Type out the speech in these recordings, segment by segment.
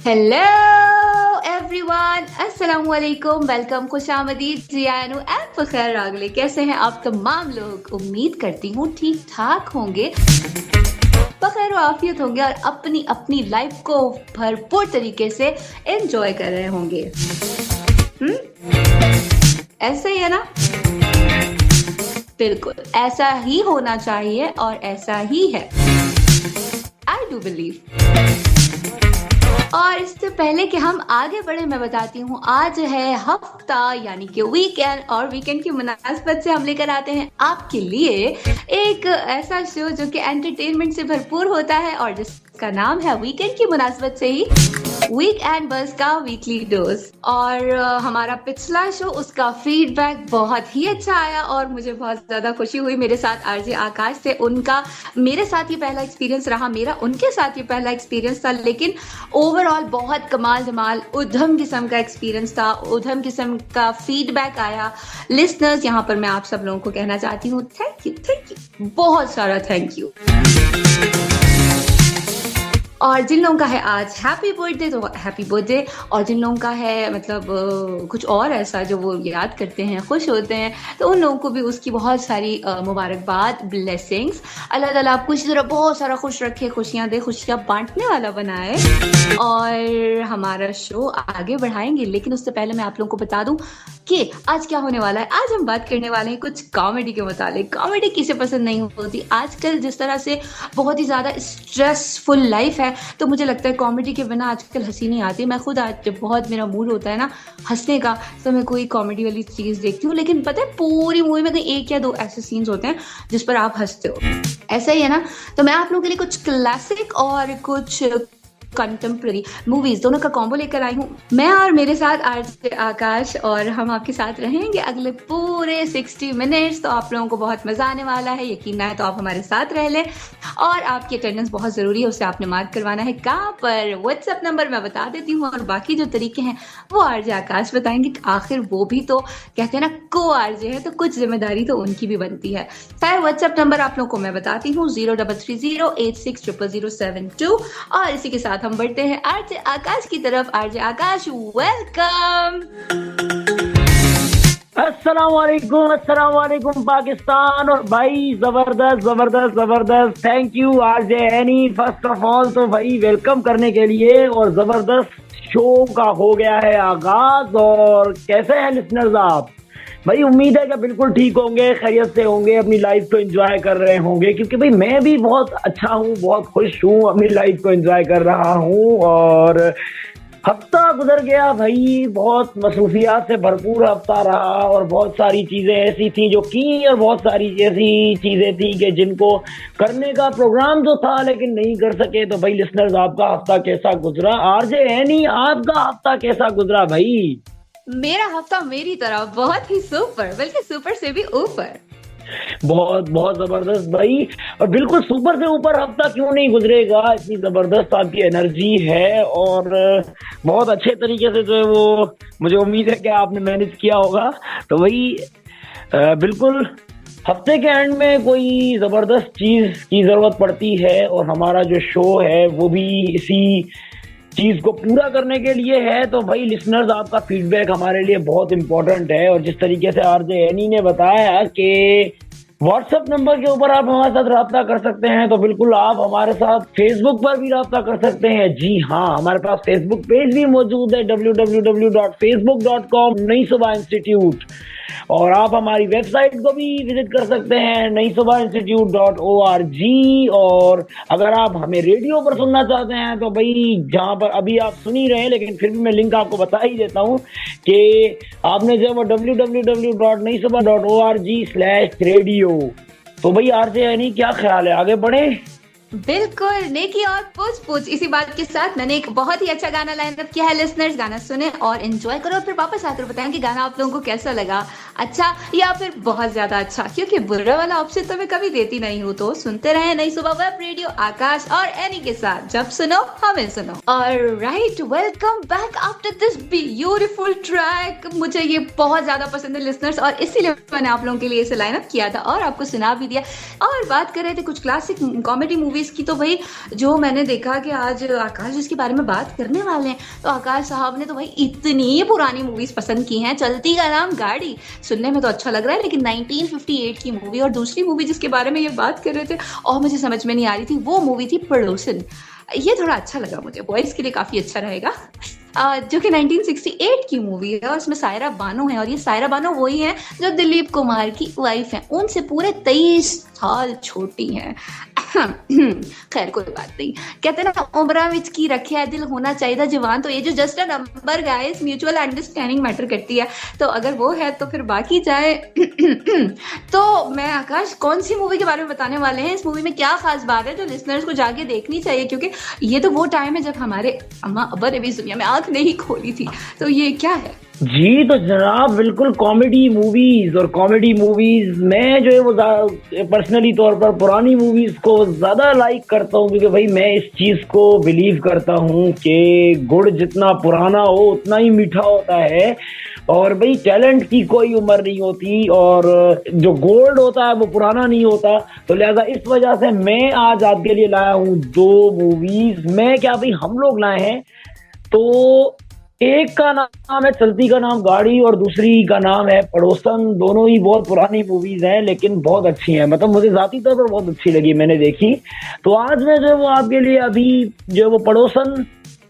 Hello everyone, अस्सलाम वालेकुम, welcome, खुशामदीद, जियानो एंड फखर रागले। कैसे हैं आप तमाम लोग? उम्मीद करती हूँ ठीक ठाक होंगे, बखैर आफियत होंगे और अपनी अपनी लाइफ को भरपूर तरीके से एंजॉय कर रहे होंगे। ऐसे ही है ना? बिल्कुल ऐसा ही होना चाहिए और ऐसा ही है। I do believe. और इससे पहले कि हम आगे बढ़े, मैं बताती हूँ आज है हफ्ता यानी कि वीकेंड, और वीकेंड की मुनासबत से हम लेकर आते हैं आपके लिए एक ऐसा शो जो कि एंटरटेनमेंट से भरपूर होता है और जिसका नाम है वीकेंड की मुनासबत से ही वीक एंड बस का वीकली डोज। और हमारा पिछला शो, उसका फीडबैक बहुत ही अच्छा आया और मुझे बहुत ज्यादा खुशी हुई। मेरे साथ आरजे आकाश से, उनका मेरे साथ ही पहला एक्सपीरियंस रहा, मेरा उनके साथ ही पहला एक्सपीरियंस था, लेकिन ओवरऑल बहुत कमाल धमाल उधम किस्म का एक्सपीरियंस था, उधम किस्म का फीडबैक आया। लिसनर्स, यहाँ पर मैं आप सब लोगों को कहना चाहती हूँ थैंक यू, बहुत सारा थैंक यू। और जिन लोगों का है आज हैप्पी बर्थडे तो हैप्पी बर्थडे, और जिन लोगों का है मतलब कुछ और ऐसा जो वो याद करते हैं, खुश होते हैं, तो उन लोगों को भी उसकी बहुत सारी मुबारकबाद, ब्लेसिंग्स। अल्लाह ताला आपको इसी तरह बहुत सारा खुश रखे, खुशियाँ दे, खुशियाँ बांटने वाला बनाए। और हमारा शो आगे बढ़ाएंगे, लेकिन उससे पहले मैं आप लोगों को बता दूं कि आज क्या होने वाला है। आज हम बात करने वाले हैं कुछ कॉमेडी के मुतालिक। कॉमेडी किसे पसंद नहीं होती? आजकल जिस तरह से बहुत ही ज़्यादा स्ट्रेसफुल लाइफ है, तो मुझे लगता है कॉमेडी के बिना आजकल हंसी नहीं आती। मैं खुद आज जब बहुत मेरा मूड होता है ना हंसने का, तो मैं कोई कॉमेडी वाली चीज़ देखती हूँ, लेकिन पता है पूरी मूवी में कहीं एक या दो ऐसे सीन्स होते हैं जिस पर आप हंसते हो। ऐसा ही है ना? तो मैं आप लोगों के लिए कुछ क्लासिक और कुछ कंटेम्प्रेरी मूवीज दोनों का कॉम्बो लेकर आई हूँ। मैं और मेरे साथ आरजे आकाश, और हम आपके साथ रहेंगे अगले पूरे 60 मिनट्स। तो आप लोगों को बहुत मजा आने वाला है, यकीन है तो आप हमारे साथ रह लें। और आपकी अटेंडेंस बहुत जरूरी है, उसे आपने मार्क करवाना है। कहाँ पर? व्हाट्सएप नंबर मैं बता देती हूँ, और बाकी जो तरीके हैं वो आरजे आकाश बताएंगे। आखिर वो भी तो कहते हैं ना, को आरजे है तो कुछ जिम्मेदारी तो उनकी भी बनती है। खैर, व्हाट्सएप नंबर आप लोगों को मैं बताती हूँ 0330860072। और इसी के साथ हम बढ़ते हैं आरजे आकाश की तरफ। आरजे आकाश, वेलकम। अस्सलाम वालेकुम पाकिस्तान। और भाई जबरदस्त जबरदस्त जबरदस्त, thank you RJ any first of all तो भाई वेलकम करने के लिए। और जबरदस्त शो का हो गया है आगाज। और कैसे हैं लिसनर्स आप? भाई उम्मीद है कि बिल्कुल ठीक होंगे, खैरियत से होंगे, अपनी लाइफ को एंजॉय कर रहे होंगे, क्योंकि भाई मैं भी बहुत अच्छा हूँ, बहुत खुश हूँ, अपनी लाइफ को एंजॉय कर रहा हूँ। और हफ्ता गुजर गया भाई, बहुत मसरूफियात से भरपूर हफ्ता रहा, और बहुत सारी चीजें ऐसी थी जो की, और बहुत सारी ऐसी चीजें थी कि जिनको करने का प्रोग्राम जो था लेकिन नहीं कर सके। तो भाई लिसनर्स, आपका हफ्ता कैसा गुजरा? आरजे एनी, आपका हफ्ता कैसा गुजरा भाई? मेरा हफ्ता मेरी तरह बहुत ही सुपर, बल्कि सुपर से भी ऊपर। बहुत बहुत जबरदस्त भाई। और बिल्कुल सुपर से ऊपर हफ्ता क्यों नहीं गुजरेगा? इतनी जबरदस्त आपकी एनर्जी है, और बहुत अच्छे तरीके से जो है वो मुझे उम्मीद है कि आपने मैनेज किया होगा। तो भाई बिल्कुल हफ्ते के एंड में कोई जबरदस्त चीज की जरूरत पड़ती है, और हमारा जो शो है वो भी इसी चीज को पूरा करने के लिए है। तो भाई लिसनर्स, आपका फीडबैक हमारे लिए बहुत इंपॉर्टेंट है। और जिस तरीके से आरजे एनी ने बताया कि व्हाट्सएप नंबर के ऊपर आप हमारे साथ रब्ता कर सकते हैं, तो बिल्कुल आप हमारे साथ फेसबुक पर भी रब्ता कर सकते हैं। जी हाँ, हमारे पास फेसबुक पेज भी मौजूद है www.facebook.com नई सुबह इंस्टीट्यूट। और आप हमारी वेबसाइट को भी विजिट कर सकते हैं naisubahinstitute.org। और अगर आप हमें रेडियो पर सुनना चाहते हैं तो भाई जहां पर अभी आप सुन ही रहे हैं, लेकिन फिर भी मैं लिंक आपको बता ही देता हूं कि आपने जो वो www.naisuba.org/radio। तो भाई आरजे यानी क्या ख्याल है, आगे बढ़े? बिल्कुल, नेकी और पूछ पूछ। इसी बात के साथ मैंने एक बहुत ही अच्छा गाना लाइन अप किया है। लिसनर्स, गाना सुने और एंजॉय करो, और फिर वापस आकर बताएं कि गाना आप लोगों को कैसा लगा। अच्छा या फिर बहुत ज्यादा अच्छा, क्योंकि बुरा वाला ऑप्शन तो मैं कभी देती नहीं हूँ। तो सुनते रहे नई सुबह वेब रेडियो आकाश और एनी के साथ, जब सुनो हमें सुनो। Alright, welcome back after this beautiful track. मुझे ये बहुत ज्यादा पसंद है लिसनर्स, और इसीलिए मैंने आप लोगों के लिए इसे लाइन अप किया था और आपको सुना भी दिया। और बात कर रहे थे कुछ क्लासिक कॉमेडी मूवीज की, तो भाई जो मैंने देखा कि आज आकाश जिसके बारे में बात करने वाले हैं, तो आकाश साहब ने तो भाई इतनी पुरानी मूवीज पसंद की हैं। चलती का नाम गाड़ी सुनने में तो अच्छा लग रहा है, लेकिन 1958 की मूवी, और दूसरी मूवी जिसके बारे में ये बात कर रहे थे और मुझे समझ में नहीं आ रही थी, वो मूवी थी पड़ोसन। ये थोड़ा अच्छा लगा मुझे, बॉयज के लिए काफी अच्छा रहेगा। जो कि 1968 की मूवी है और उसमें सायरा बानो है, और ये सायरा बानो वही है जो दिलीप कुमार की वाइफ है, उनसे पूरे 23 साल छोटी हैं। खैर कोई बात नहीं, कहते ना उम्र विच की रखिया दिल होना चाहिए जवान। तो ये जो just a number guys, mutual understanding matter करती है, तो अगर वो है तो फिर बाकी जाए। तो मैं आकाश कौन सी मूवी के बारे में बताने वाले हैं, इस मूवी में क्या खास बात है जो लिसनर्स को जाके देखनी चाहिए, क्योंकि ये तो वो टाइम है जब हमारे अम्मा अब्बा ने भी इस दुनिया में आंख नहीं खोली थी। तो ये क्या है? जी तो जनाब, बिल्कुल कॉमेडी मूवीज, और कॉमेडी मूवीज मैं जो है वो पर्सनली तौर पर पुरानी मूवीज को ज्यादा लाइक करता हूँ, क्योंकि भाई मैं इस चीज को बिलीव करता हूँ कि गुड़ जितना पुराना हो उतना ही मीठा होता है, और भाई टैलेंट की कोई उम्र नहीं होती, और जो गोल्ड होता है वो पुराना नहीं होता। तो लिहाजा इस वजह से मैं आज आपके लिए लाया हूँ 2 मूवीज। मैं क्या भाई, हम लोग लाए हैं। तो एक का नाम है चलती का नाम गाड़ी, और दूसरी का नाम है पड़ोसन। दोनों ही बहुत पुरानी मूवीज हैं, लेकिन बहुत अच्छी हैं, मतलब मुझे जाती तौर पर बहुत अच्छी लगी, मैंने देखी। तो आज मैं जो है वो आपके लिए अभी जो है वो पड़ोसन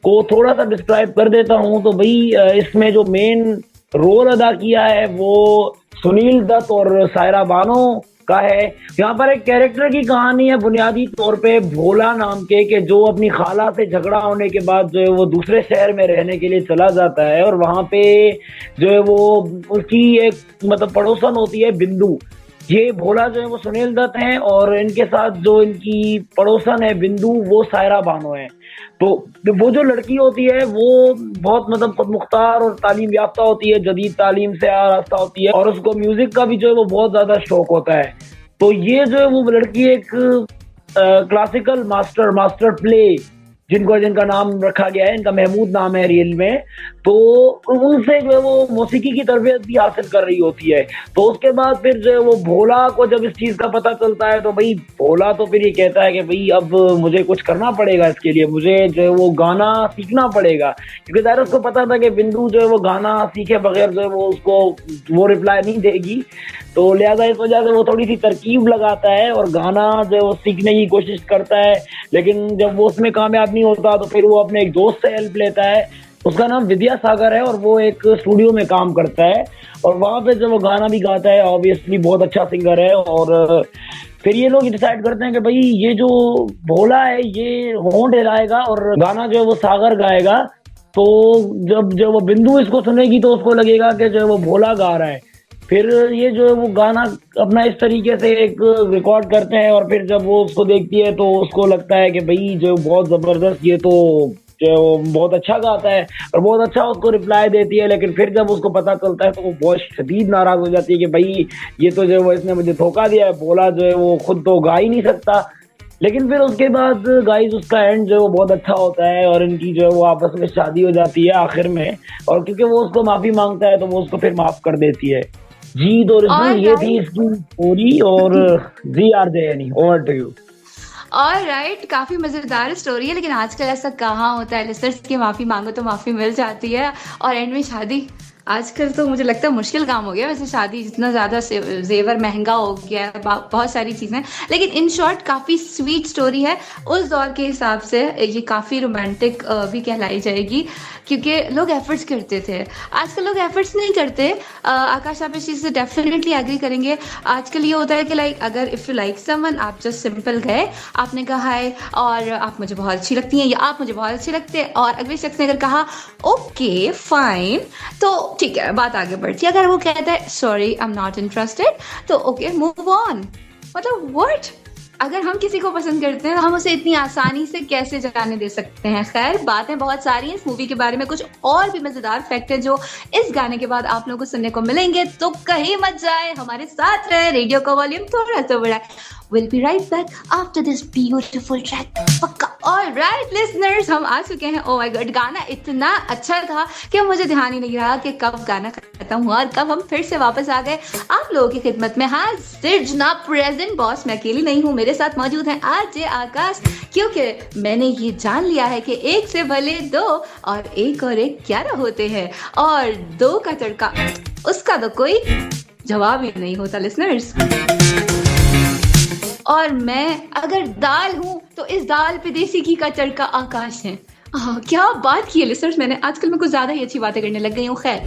को थोड़ा सा डिस्क्राइब कर देता हूँ। तो भाई इसमें जो मेन रोल अदा किया है वो सुनील दत्त और सायरा बानो का है। यहाँ पर एक कैरेक्टर की कहानी है बुनियादी तौर पे, भोला नाम के जो अपनी खाला से झगड़ा होने के बाद जो है वो दूसरे शहर में रहने के लिए चला जाता है, और वहां पे जो है वो उसकी एक मतलब पड़ोसन होती है बिंदु। ये भोला जो है वो सुनील दत्त हैं, और इनके साथ जो इनकी पड़ोसन है बिंदु, वो सायरा बानो है। तो वो जो लड़की होती है वो बहुत मतलब खुद मुख्तार और तालीम याफ्ता होती है, जदीद तालीम से आरास्ता होती है, और उसको म्यूजिक का भी जो है वो बहुत ज्यादा शौक होता है। तो ये जो है वो लड़की एक क्लासिकल मास्टर प्ले, जिनका नाम रखा गया है, इनका महमूद नाम है रियल में, तो उनसे जो है वो मौसीकी की तरबियत भी हासिल कर रही होती है। तो उसके बाद फिर जो है वो भोला को जब इस चीज का पता चलता है, तो भाई भोला तो फिर ये कहता है कि भाई अब मुझे कुछ करना पड़ेगा, इसके लिए मुझे जो है वो गाना सीखना पड़ेगा, क्योंकि ज़ाहिर उसको पता था कि बिंदु जो है वो गाना सीखे बगैर जो है वो उसको वो रिप्लाई नहीं देगी। तो लिहाजा इस वजह से वो थोड़ी सी तरकीब लगाता है और गाना जो है वो सीखने की कोशिश करता है, लेकिन जब वो उसमें कामयाब नहीं होता तो फिर वो अपने एक दोस्त से हेल्प लेता है, उसका नाम विद्या सागर है, और वो एक स्टूडियो में काम करता है, और वहाँ पे जब वो गाना भी गाता है, ऑब्वियसली बहुत अच्छा सिंगर है। और फिर ये लोग डिसाइड करते हैं कि भाई ये जो भोला है ये होंठ हिलाएगा और गाना जो है वो सागर गाएगा। तो जब वो बिंदु इसको सुनेगी तो उसको लगेगा कि जो है वो भोला गा रहा है। फिर ये जो है वो गाना अपना इस तरीके से एक रिकॉर्ड करते हैं, और फिर जब वो उसको देखती है तो उसको लगता है कि भाई जो बहुत जबरदस्त, ये तो जो बहुत अच्छा गाता है, और बहुत अच्छा उसको रिप्लाई देती है। लेकिन फिर जब उसको पता चलता है तो वो बहुत शदीद नाराज हो जाती है कि भाई ये तो जो है वो इसने मुझे धोखा दिया है, भोला जो है वो खुद तो गा ही नहीं सकता। लेकिन फिर उसके बाद गाइस उसका एंड जो है वो बहुत अच्छा होता है, और इनकी जो है वो आपस में शादी हो जाती है आखिर में, और क्योंकि वो उसको माफी मांगता है तो वो उसको फिर माफ कर देती है। जी तो ये थी इसकी स्टोरी, और जी R J Annie, over to you. Alright, काफी मजेदार स्टोरी है, लेकिन आजकल ऐसा कहाँ होता है, लिसनर्स की माफी मांगो तो माफी मिल जाती है, और एंड में शादी। आजकल तो मुझे लगता है मुश्किल काम हो गया वैसे शादी, जितना ज़्यादा जेवर महंगा हो गया है, बहुत सारी चीज़ें। लेकिन इन शॉर्ट काफ़ी स्वीट स्टोरी है, उस दौर के हिसाब से ये काफ़ी रोमांटिक भी कहलाई जाएगी, क्योंकि लोग एफर्ट्स करते थे। आजकल लोग एफर्ट्स नहीं करते। आकाश आप इस चीज़ से डेफिनेटली एग्री करेंगे। आजकल ये होता है कि लाइक अगर इफ़ यू लाइक समवन, आप जस्ट सिंपल गए, आपने कहा है और आप मुझे बहुत अच्छी लगती हैं या आप मुझे बहुत अच्छे लगते हैं, और अगले शख्स ने अगर कहा ओके फाइन, तो ठीक है बात आगे बढ़ती है। अगर वो कहता है sorry I am not interested, तो ओके मूव ऑन। मतलब व्हाट, अगर हम किसी को पसंद करते हैं तो हम उसे इतनी आसानी से कैसे जाने दे सकते हैं। खैर, बातें बहुत सारी हैं इस मूवी के बारे में, कुछ और भी मजेदार फैक्ट है जो इस गाने के बाद आप लोगों को सुनने को मिलेंगे, तो कहीं मत जाए, हमारे साथ रहे, रेडियो का वॉल्यूम थोड़ा सा बढ़ाए। We'll be right back after this beautiful track. पक्का। All right, listeners, हम आ चुके हैं। Oh my God, गाना इतना अच्छा था कि मुझे ध्यान ही नहीं रहा कि कब गाना खत्म हुआ और कब हम फिर से वापस आ गए आप लोगों की खिदमत में। हाँ, सिर्जना प्रेजेंट बॉस, मैं अकेली नहीं हूँ, मेरे साथ मौजूद हैं आरजे आकाश, क्योंकि मैंने ये जान लिया है कि एक से भले दो और एक 11 होते हैं, और 2 का तड़का उसका तो कोई जवाब ही नहीं होता लिसनर्स। और मैं अगर दाल हूँ तो इस दाल पे देसी घी का तड़का आकाश है। क्या बात की है लिसनर्स, मैंने आजकल मैं कुछ ज्यादा ही अच्छी बातें करने लग गई हूँ। खैर,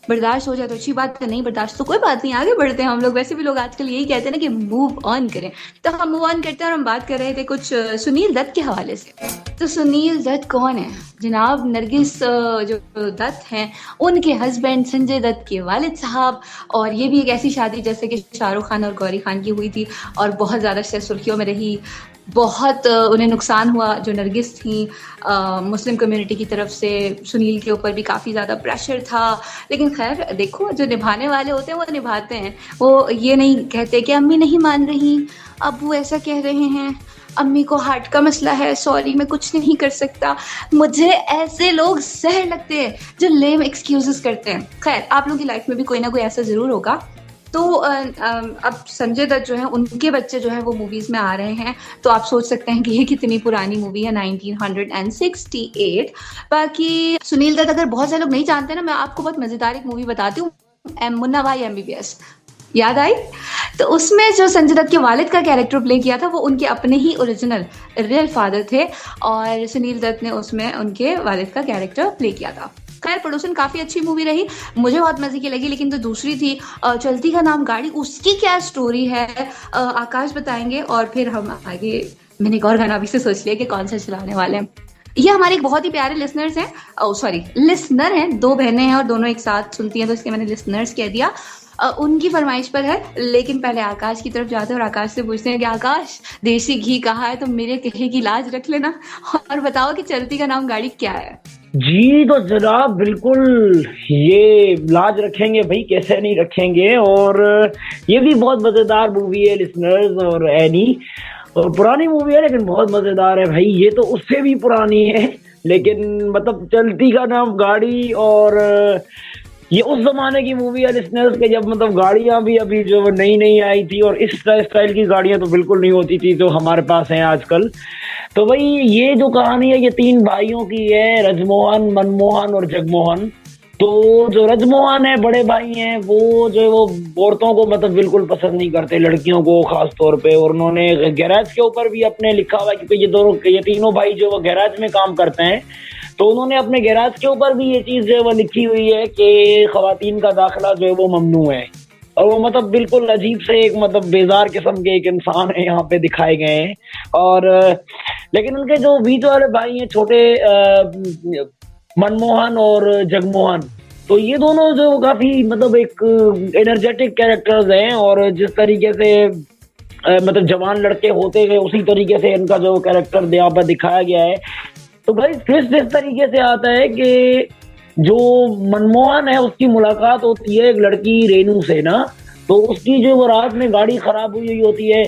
बर्दाश्त हो जाए तो अच्छी बात है, नहीं बर्दाश्त तो कोई बात नहीं, आगे बढ़ते हैं हम लोग। वैसे भी लोग आजकल यही कहते हैं ना कि मूव ऑन करें, तो हम मूव ऑन करते हैं और हम बात कर रहे थे कुछ सुनील दत्त के हवाले से। तो सुनील दत्त कौन है? जनाब नरगिस जो दत्त हैं, उनके हस्बैंड संजय दत्त के वालिद साहब। और ये भी एक ऐसी शादी जैसे कि शाहरुख खान और गौरी खान की हुई थी और बहुत ज़्यादा सुर्खियों में रही। बहुत उन्हें नुकसान हुआ जो नरगिस थी, मुस्लिम कम्युनिटी की तरफ से सुनील के ऊपर भी काफ़ी ज़्यादा प्रेशर था। लेकिन खैर देखो, जो निभाने वाले होते हैं वो निभाते हैं, वो ये नहीं कहते कि अम्मी नहीं मान रही, अब वो ऐसा कह रहे हैं, अम्मी को हार्ट का मसला है, सॉरी मैं कुछ नहीं कर सकता। मुझे ऐसे लोग जहर लगते हैं जो लेम एक्सक्यूजेस करते हैं। खैर, आप लोगों की लाइफ में भी कोई ना कोई ऐसा ज़रूर होगा। तो अब संजय दत्त जो है, उनके बच्चे जो है वो मूवीज में आ रहे हैं, तो आप सोच सकते हैं कि ये कितनी पुरानी मूवी है, 1968। बाकी सुनील दत्त अगर बहुत सारे लोग नहीं जानते ना, मैं आपको बहुत मजेदार एक मूवी बताती हूँ, मुन्ना भाई MBBS, याद आई? तो उसमें जो संजय दत्त के वालिद का कैरेक्टर प्ले किया था वो उनके अपने ही ओरिजिनल रियल फादर थे, और सुनील दत्त ने उसमें उनके वालिद का कैरेक्टर प्ले किया था। खैर, प्रोडक्शन काफ़ी अच्छी मूवी रही, मुझे बहुत मजे की लगी। लेकिन जो दूसरी थी चलती का नाम गाड़ी, उसकी क्या स्टोरी है आकाश बताएंगे, और फिर हम आगे, मैंने एक और गाना अभी से सोच लिया कि कौन सा चलाने वाले हैं। ये हमारे एक बहुत ही प्यारे लिसनर्स हैं, लिसनर हैं, 2 बहनें हैं और दोनों एक साथ सुनती हैं, तो इसलिए मैंने लिसनर्स कह दिया। उनकी फरमाइश पर है। लेकिन पहले आकाश की तरफ जाते हैं और आकाश से पूछते हैं कि आकाश, देसी घी कहाँ है, तो मेरे कहे की लाज रख लेना और बताओ कि चलती का नाम गाड़ी क्या है। जी तो जनाब, बिल्कुल ये लाज रखेंगे भाई, कैसे नहीं रखेंगे। और ये भी बहुत मजेदार मूवी है लिसनर्स, और एनी, और पुरानी मूवी है लेकिन बहुत मजेदार है भाई। ये तो उससे भी पुरानी है, लेकिन मतलब चलती का नाम गाड़ी, और ये उस जमाने की मूवी है लिसनर्स के जब मतलब गाड़ियां भी अभी जो नई नई आई थी, और इस स्टाइल की गाड़ियां तो बिल्कुल नहीं होती थी जो हमारे पास हैं आजकल। तो भाई ये जो कहानी है ये 3 भाइयों की है, रजमोहन, मनमोहन और जगमोहन। तो जो रजमोहन है, बड़े भाई हैं, वो जो वो औरतों को मतलब बिल्कुल पसंद नहीं करते, लड़कियों को खास तौर पे। और उन्होंने गैराज के ऊपर भी अपने लिखा हुआ है, क्योंकि ये तीनों भाई जो वो गैराज में काम करते हैं, तो उन्होंने अपने गैराज के ऊपर भी ये चीज जो है वो लिखी हुई है कि खवातीन का दाखिला जो है वो ममनू है। और वो मतलब बिल्कुल अजीब से एक मतलब बेजार किस्म के एक इंसान है यहाँ पे दिखाए गए हैं। और लेकिन उनके जो बीच वाले भाई हैं छोटे, मनमोहन और जगमोहन, तो ये दोनों जो काफी मतलब एक एनर्जेटिक कैरेक्टर्स हैं, और जिस तरीके से मतलब जवान लड़के होते हैं उसी तरीके से इनका जो कैरेक्टर यहाँ पर दिखाया गया है। तो भाई ट्विस्ट इस तरीके से आता है कि जो मनमोहन है उसकी मुलाकात होती है एक लड़की रेनू से ना, तो उसकी जो वो रात में गाड़ी खराब हुई होती है,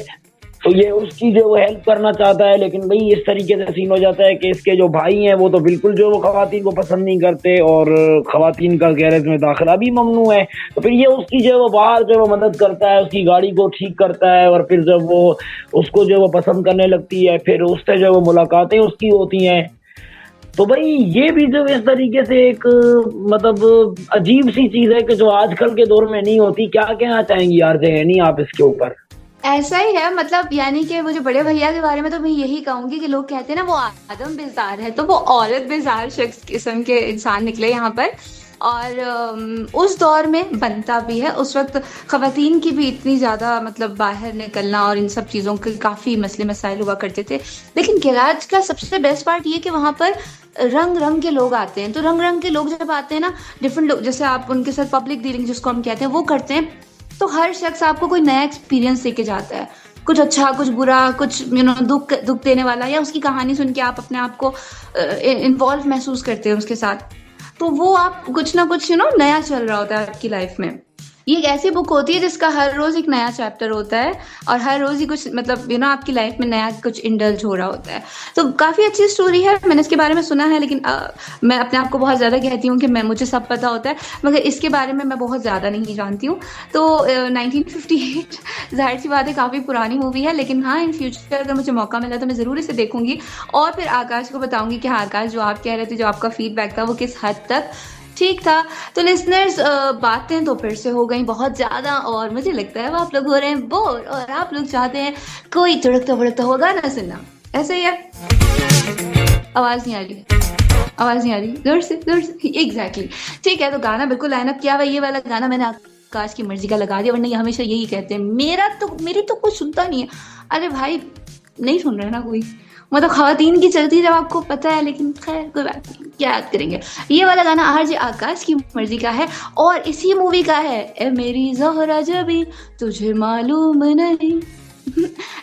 तो ये उसकी जो वो हेल्प करना चाहता है। लेकिन भाई इस तरीके से सीन हो जाता है कि इसके जो भाई हैं वो तो बिल्कुल जो वो खवातीन को पसंद नहीं करते, और खवातीन का गैरेज में दाखिला भी ममनू है। तो फिर ये उसकी जो वो बाहर जो वो मदद करता है, उसकी गाड़ी को ठीक करता है, और फिर जब वो उसको जो वो पसंद करने लगती है, फिर उससे जो वो मुलाकातें उसकी होती हैं। तो भाई ये भी जो इस तरीके से एक मतलब अजीब सी चीज है कि जो आजकल के दौर में नहीं होती। क्या कहना चाहेंगी यार नहीं आप इसके ऊपर? ऐसा ही है, मतलब यानी कि मुझे बड़े भैया के बारे में तो मैं यही कहूंगी कि लोग कहते हैं ना वो आदम बेजार है, तो वो औरत बेजार शख्स किस्म के इंसान निकले यहाँ पर। और उस दौर में बनता भी है, उस वक्त खवातीन की भी इतनी ज़्यादा मतलब बाहर निकलना और इन सब चीज़ों के काफ़ी मसले मसाइल हुआ करते थे। लेकिन गैराज का सबसे बेस्ट पार्ट ये कि वहाँ पर रंग रंग के लोग आते हैं। तो रंग रंग के लोग जब आते हैं ना, डिफरेंट लोग, जैसे आप उनके साथ पब्लिक डीलिंग जिसको हम कहते हैं वो करते हैं, तो हर शख्स आपको कोई नया एक्सपीरियंस देके जाता है, कुछ अच्छा, कुछ बुरा, कुछ दुख दुख देने वाला, या उसकी कहानी सुन के आप अपने आप को इन्वॉल्व महसूस करते हैं उसके साथ। तो वो आप कुछ ना कुछ नया चल रहा होता है आपकी लाइफ में। ये एक ऐसी बुक होती है जिसका हर रोज एक नया चैप्टर होता है, और हर रोज ही कुछ मतलब आपकी लाइफ में नया कुछ इंडल्ज हो रहा होता है। तो काफी अच्छी स्टोरी है, मैंने इसके बारे में सुना है, लेकिन मैं अपने आप को बहुत ज्यादा कहती हूँ कि मुझे सब पता होता है, मगर इसके बारे में मैं बहुत ज्यादा नहीं जानती हूँ। तो 1958 जाहिर सी बात है काफी पुरानी मूवी है, लेकिन हाँ, इन फ्यूचर अगर मुझे मौका मिला तो मैं जरूर इसे देखूंगी, और फिर आकाश को बताऊंगी कि हाँ आकाश, जो आप कह रहे थे, जो आपका फीडबैक था, वो किस हद तक ठीक था। तो लिसनर्स, बातें तो फिर से हो गई बहुत ज्यादा, और मुझे लगता है आप लोग हो रहे हैं बोर, और आप लोग चाहते हैं कोई तड़कता भड़कता हुआ गाना सुनना। ऐसे ही है, आवाज नहीं आ रही, आवाज नहीं आ रही, जोर से एग्जैक्टली ठीक है। तो गाना बिल्कुल लाइनअप किया हुआ, ये वाला गाना मैंने आकाश की मर्जी का लगा दिया, वरना ये हमेशा यही कहते हैं मेरी तो कोई सुनता नहीं है। अरे भाई, नहीं सुन रहे ना कोई, मतलब खवातीन की चलती है जब आपको पता है, लेकिन खैर कोई बात नहीं, क्या याद करेंगे। ये वाला गाना आरजे आकाश की मर्जी का है, और इसी मूवी का है, ए मेरी ज़ोहरा जबी तुझे मालूम नहीं।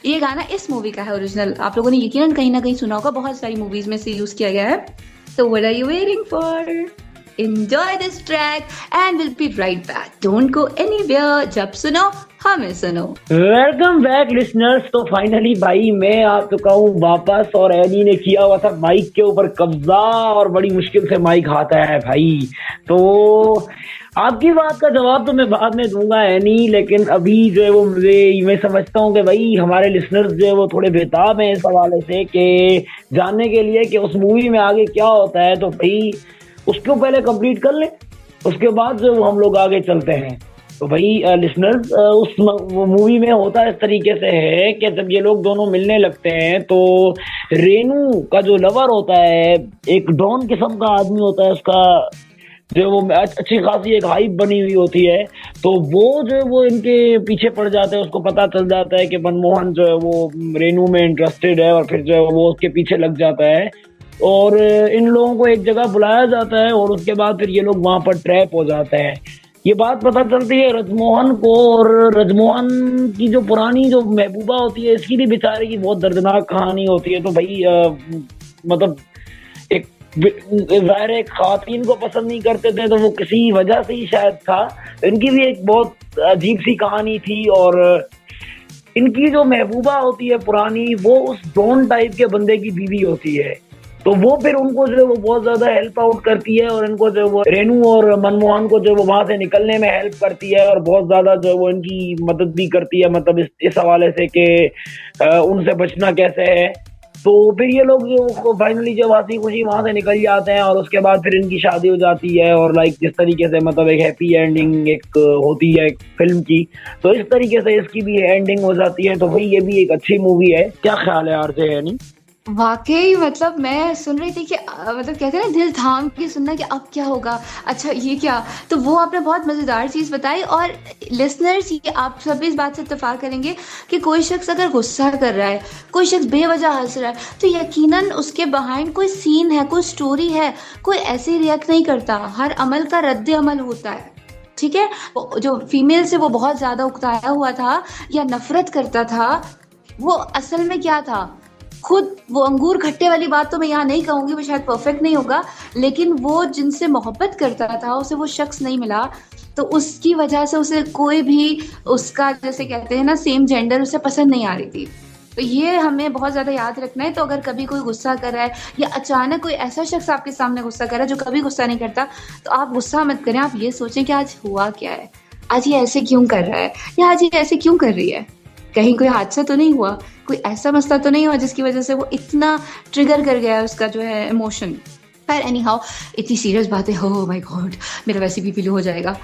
ये गाना इस मूवी का है ओरिजिनल, आप लोगों ने यकीनन कहीं ना कहीं सुना होगा, बहुत सारी मूवीज में से यूज किया गया है। तो what are you waiting for? Enjoy this track and we'll be right back. Don't go anywhere. जब सुनो हमें सुनो। Welcome back listeners. तो फाइनली भाई मैं आ चुका हूँ वापस, और एनी ने किया हुआ था माइक के ऊपर कब्जा, और बड़ी मुश्किल से माइक आता है भाई। तो आपकी बात का जवाब तो मैं बाद में दूंगा एनी, लेकिन अभी जो है वो मैं समझता हूँ कि भाई हमारे लिसनर्स जो है वो थोड़े बेताब हैं इस हवाले से कि जानने के लिए कि उस मूवी में आगे क्या होता है। तो भाई उसको पहले कंप्लीट कर लें, उसके बाद जो हम लोग आगे चलते हैं। तो भाई लिसनर्स, उस मूवी में होता इस तरीके से है कि जब ये लोग दोनों मिलने लगते हैं तो रेनू का जो लवर होता है, एक डॉन किस्म का आदमी होता है, उसका जो वो अच्छी खासी एक हाइप बनी हुई होती है, तो वो जो है वो इनके पीछे पड़ जाते हैं। उसको पता चल जाता है कि मनमोहन जो है वो रेनू में इंटरेस्टेड है, और फिर जो है वो उसके पीछे लग जाता है, और इन लोगों को एक जगह बुलाया जाता है, और उसके बाद फिर ये लोग वहां पर ट्रैप हो जाते हैं। ये बात पता चलती है रजमोहन को, और रजमोहन की जो पुरानी जो महबूबा होती है, इसकी भी बेचारे की बहुत दर्दनाक कहानी होती है। तो भाई मतलब एक ज़ाहिर एक खातन को पसंद नहीं करते थे, तो वो किसी वजह से ही शायद था। इनकी भी एक बहुत अजीब सी कहानी थी, और इनकी जो महबूबा होती है पुरानी, वो उस डॉन टाइप के बंदे की बीवी होती है। तो वो फिर उनको जो है वो बहुत ज्यादा हेल्प आउट करती है, और इनको जो वो रेनू और मनमोहन को जो वो वहां से निकलने में हेल्प करती है, और बहुत ज्यादा जो वो इनकी मदद भी करती है, मतलब इस हवाले से कि उनसे बचना कैसे है। तो फिर ये लोग जो फाइनली जब हंसी खुशी वहां से निकल जाते हैं, और उसके बाद फिर इनकी शादी हो जाती है, और लाइक जिस तरीके से मतलब एक हैप्पी एंडिंग एक होती है एक फिल्म की, तो इस तरीके से इसकी भी एंडिंग हो जाती है। तो भाई ये भी एक अच्छी मूवी है। क्या ख्याल है आरजे यानी? वाकई मतलब मैं सुन रही थी कि मतलब कहते हैं ना, दिल थाम के सुनना कि अब क्या होगा, अच्छा ये क्या। तो वो आपने बहुत मज़ेदार चीज़ बताई, और लिसनर्स ये आप सब इस बात से इत्तेफाक करेंगे कि कोई शख्स अगर गुस्सा कर रहा है, कोई शख्स बेवजह हंस रहा है, तो यकीनन उसके बिहाइंड कोई सीन है, कोई स्टोरी है। कोई ऐसे ही रिएक्ट नहीं करता, हर अमल का रद्द अमल होता है। ठीक है, जो फीमेल से वो बहुत ज़्यादा उकताया हुआ था या नफरत करता था, वो असल में क्या था, खुद वो अंगूर खट्टे वाली बात तो मैं यहाँ नहीं कहूंगी, वो शायद परफेक्ट नहीं होगा, लेकिन वो जिनसे मोहब्बत करता था उसे वो शख्स नहीं मिला, तो उसकी वजह से उसे कोई भी उसका जैसे कहते हैं ना सेम जेंडर उसे पसंद नहीं आ रही थी। तो ये हमें बहुत ज़्यादा याद रखना है। तो अगर कभी कोई गुस्सा कर रहा है, या अचानक कोई ऐसा शख्स आपके सामने गुस्सा कर रहा है जो कभी गुस्सा नहीं करता, तो आप गुस्सा मत करें, आप ये सोचें कि आज हुआ क्या है, आज ये ऐसे क्यों कर रहा है, या आज ये ऐसे क्यों कर रही है, कहीं कोई हादसा तो नहीं हुआ, कोई ऐसा मसला तो नहीं हुआ जिसकी वजह से वो इतना ट्रिगर कर गया है उसका जो है इमोशन। पर एनी हाउ, इतनी सीरियस बात है, हो माय गॉड, मेरा वैसे भी लो हो जाएगा।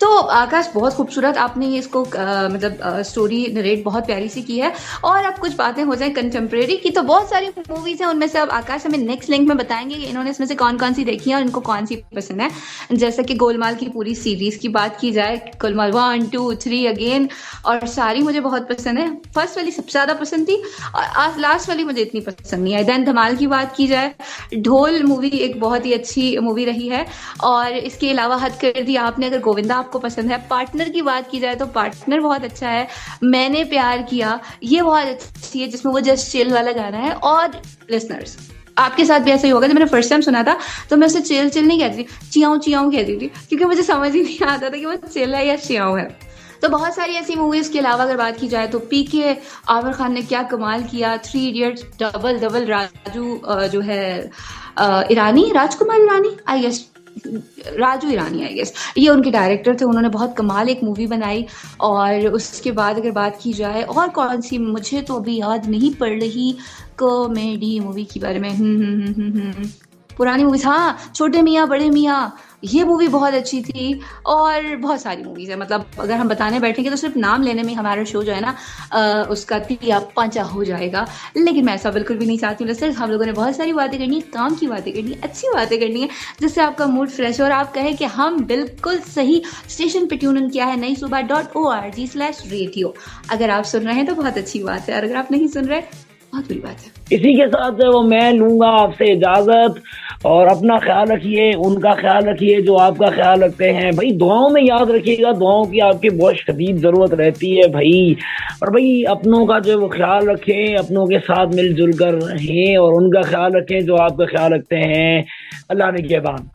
तो आकाश, बहुत खूबसूरत आपने ये इसको मतलब स्टोरी नरेट बहुत प्यारी सी की है। और अब कुछ बातें हो जाए कंटेम्प्रेरी की, तो बहुत सारी मूवीज हैं, उनमें से अब आकाश हमें नेक्स्ट लिंक में बताएंगे कि इन्होंने इसमें से कौन कौन सी देखी है और इनको कौन सी पसंद है। जैसे कि गोलमाल की पूरी सीरीज की बात की जाए, गोलमाल 1, 2, 3 अगेन, और सारी मुझे बहुत पसंद है। फर्स्ट वाली सबसे ज्यादा पसंद थी, और लास्ट वाली मुझे इतनी पसंद नहीं आई। देन धमाल की बात की जाए, ढोल मूवी एक बहुत ही अच्छी मूवी रही है, और इसके अलावा हद कर दी आपने अगर गोविंदा आपको पसंद है। पार्टनर की बात की जाए तो पार्टनर बहुत अच्छा है। मैंने प्यार किया ये बहुत अच्छी है, जिसमें वो जस्ट चिल वाला गाना है। और लिसनर्स, आपके साथ भी ऐसा ही होगा। जब मैंने फर्स्ट टाइम सुना था तो मैं उसे चिल चिल नहीं कहती थी, चियाऊ चियाऊ कहती थी, क्योंकि मुझे समझ ही नहीं आता था कि वो चिल है या चियाऊ है। तो बहुत सारी ऐसी मूवीज के अलावा अगर बात की जाए तो पीके, आमिर खान ने क्या कमाल किया। 3 इडियट्स, डबल डबल, राजू जो है Irani, Rajkumar Irani I guess, Raju Irani I guess, ये उनके डायरेक्टर थे। उन्होंने बहुत कमाल एक मूवी बनाई। और उसके बाद अगर बात की जाए और कौन सी, मुझे तो अभी याद नहीं पड़ रही कॉमेडी मूवी के बारे में। पुरानी मूवीज, हाँ, छोटे मियाँ बड़े मियाँ, ये मूवी बहुत अच्छी थी। और बहुत सारी मूवीज है, मतलब अगर हम बताने बैठेंगे तो सिर्फ नाम लेने में हमारा शो जो है ना उसका तिया पांचा हो जाएगा। लेकिन मैं ऐसा बिल्कुल भी नहीं चाहती हूँ। सिर्फ हम लोगों ने बहुत सारी बातें करनी है, काम की बातें करनी है, अच्छी बातें करनी है, जिससे आपका मूड फ्रेश हो और आप कहें कि हम बिल्कुल सही स्टेशन पे ट्यून इन किया है, नई suba.org/radio। अगर आप सुन रहे हैं तो बहुत अच्छी बात है, और अगर आप नहीं सुन रहे बहुत बुरी बात है। इसी के साथ जो वो मैं लूंगा आपसे इजाजत। और अपना ख्याल रखिए, उनका ख्याल रखिए जो आपका ख्याल रखते हैं भाई। दुआओं में याद रखिएगा, दुआओं की आपकी बहुत शदीद जरूरत रहती है भाई। और भाई अपनों का जो वो ख्याल रखें, अपनों के साथ मिलजुल कर रहें, और उनका ख्याल रखें जो आपका ख्याल रखते हैं। अल्लाह ने निगहबान।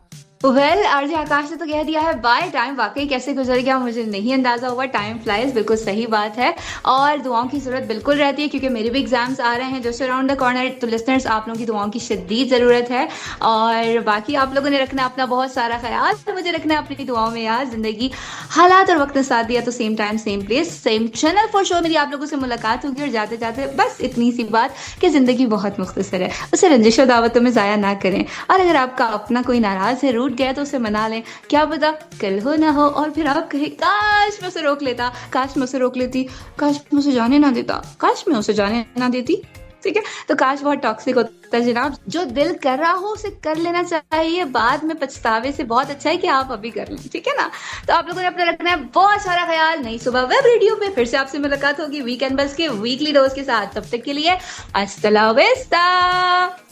वेल आरजे आकाश ने तो कह दिया है बाय। टाइम वाकई कैसे गुजर गया मुझे नहीं अंदाजा हुआ। टाइम फ्लाइज, बिल्कुल सही बात है। और दुआओं की जरूरत बिल्कुल रहती है, क्योंकि मेरे भी एग्जाम्स आ रहे हैं जस्ट अराउंड द कॉर्नर। तो लिसनर्स, आप लोगों की दुआओं की शदीद जरूरत है। और बाकी आप लोगों ने रखना अपना बहुत सारा ख्याल, तो मुझे रखना है अपनी दुआओं में यार। जिंदगी हालात और वक्त ने साथ दिया तो same time same place same channel for show मेरी आप लोगों से मुलाकात होगी। और जाते जाते बस इतनी सी बात कि जिंदगी बहुत मुख्तसर है, उसे रंजिश और दावतों में जाया ना करें। और अगर आपका अपना कोई नाराज है, रूठ गया, तो उसे मना लें। क्या पता कल हो ना हो और फिर आप कहें काश मैं उसे रोक लेता, काश मैं उसे रोक लेती, काश मैं उसे जाने ना देता, काश मैं उसे जाने ना देती। ठीक है, तो काश बहुत टॉक्सिक होता है जनाब। जो दिल कर रहा हो उसे कर लेना चाहिए, बाद में पछतावे से बहुत अच्छा है कि आप अभी कर लें। ठीक है ना, तो आप लोगों ने अपना रखना है बहुत सारा ख्याल। नई सुबह वेब रेडियो पे फिर से आपसे मुलाकात होगी वीकेंड बस के वीकली डोज के साथ। तब तक के लिए अस्सलाम वालेकुम।